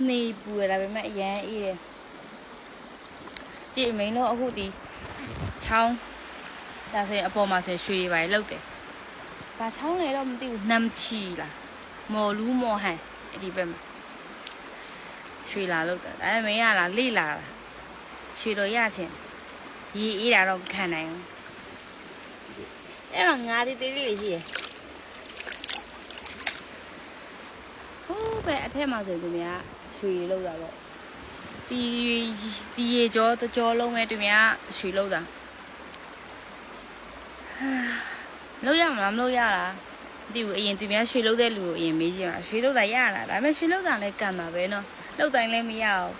နေပူရတာပဲမဲ့အရန်အေးတယ်ကြည့်မင်းတို့အခုဒီချောင်းဒါဆိုရင်အပေါ်မှာဆိုရွှေတွေပါလောက်တယ်ဒါချောင်းလေတော့မသိဘူးနမ်ချီလားမော်လူးမော်ဟန်အဲ့ဒီဘက်မှာရွှေလာလောက်တယ်ဒါပေမဲ့မင်းရလားလေ့လာတာရွှေတော့ရချင်းရေအေးတာတော့ခံနိုင်ဘူးအဲ့မှာငါးသေးသေးလေးရှိရဟိုးပဲအထက်မှာဆိုသူများရွှေလောက်တာပေါ့ဒီရေကြောတကြောလုံးပဲသူများရွှေလောက်တာလောက်ရမလားမလောက်ရလားမသိဘူးအရင်သူများရွှေလောက်တဲ့လူကိုအရင်မေးကြည့်ပါရွှေလောက်တာရလားဒါပေမဲ့ရွှေလောက်တာလည်းကံပါပဲနော်လောက်တိုင်းလည်းမရအောင်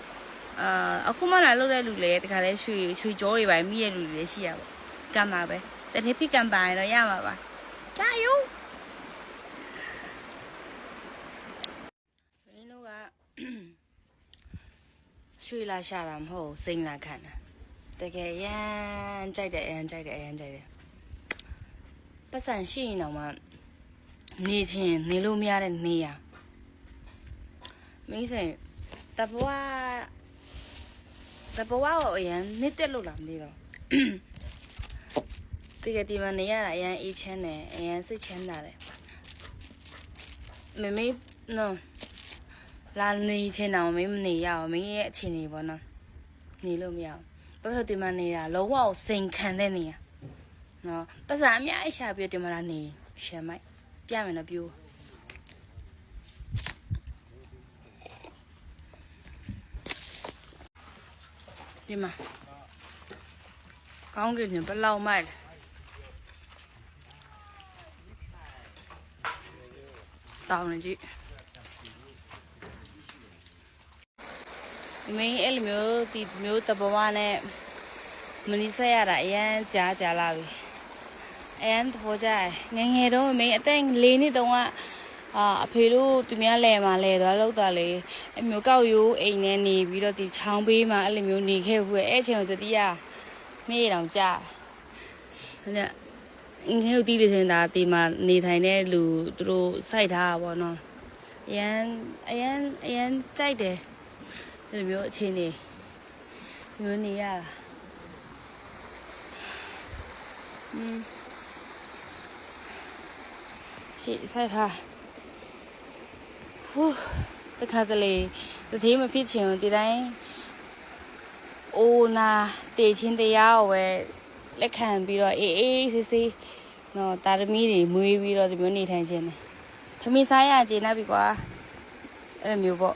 အခုမှလာလောက်တဲ့လူလည်းတခါလဲရွှေကြောတွေပါမိတဲ့လူတွေလည်းရှိရပါကံပါပဲတတိဖိကံပါရင်တော့ရမှာပါ加油မင်းတို့ကရွှေလာရှာတာမဟုတ်စိမ့်လာခံတာတကယ်ရမ်းကြိုက်တယ်အရမ်းကြိုက်တယ်ပတ်စံရှိရင်တော့မှနေချင်းနေလို့မရတဲ့နေရမင်းစိတဘွားကိုအရန်နေတက်လို့လားမသိတော့တကယ်ဒီမှာနေရတာအရန်အေးချမ်းတယ်အရန်စိတ်ချမ်းသာတယ်မမေနော်လာနေချင်တော့မင်းမနေရအောင်မင်းရဲ့အခြေအနေပေါ့နော်နေလို့မရအောင်ဘာဖြစ်ဒီမှာနေတာလုံးဝစိန်ခံတဲ့နေရနော်ပတ်စံအများကြီးရှာပြီးဒီမှာလာနေရှမ်းမိုက်ပြမယ်နော်ပြိုးဒီမှာကောင်းကင်ဘယ်လောက်မိုက်လဲတောင်းနေကြည့်မင်းအဲ့လိုမျိုးဒီမျိုးတဘဝနဲ့မနီးဆက်ရတာအရန်ကြာလာပြီအရန်သဘောကျတယ်ငယ်တော့မင်းအသက်4နှစ်တုန်းကအဖေတို့သူများလဲမှာလဲသွားလောက်တာလေအမျိုးကောက်ရိုးအိမ်နဲ့နေပြီးတော့ဒီချောင်းပေးမှာအဲ့လိုမျိုးနေခဲ့ဘူးအဲ့အချိန်ကိုတတိယမေးတောင်ကြာတယ်ငယ်တို့တီးလို့ရှင်ဒါဒီမှာနေထိုင်တဲ့လူသူတို့စိုက်ထားတာပေါ့နော်အရန်ကြိုက်တယ်ဒီလိုမျိုးအချင်းနေမျိုးနေရတာချစ်ဆိုင်ထားဟူးတခါတလေတတိမဖြစ်ချင်ဒီတိုင်းအိုနာတေချင်းတရားကိုပဲလက်ခံပြီးတော့အေးဆေးနော်တာသမီတွေမွေးပြီးတော့ဒီမျိုးနေထိုင်ခြင်းတယ်ထမင်းစားရကြည်နာပြီကွာအဲ့လိုမျိုးပေါ့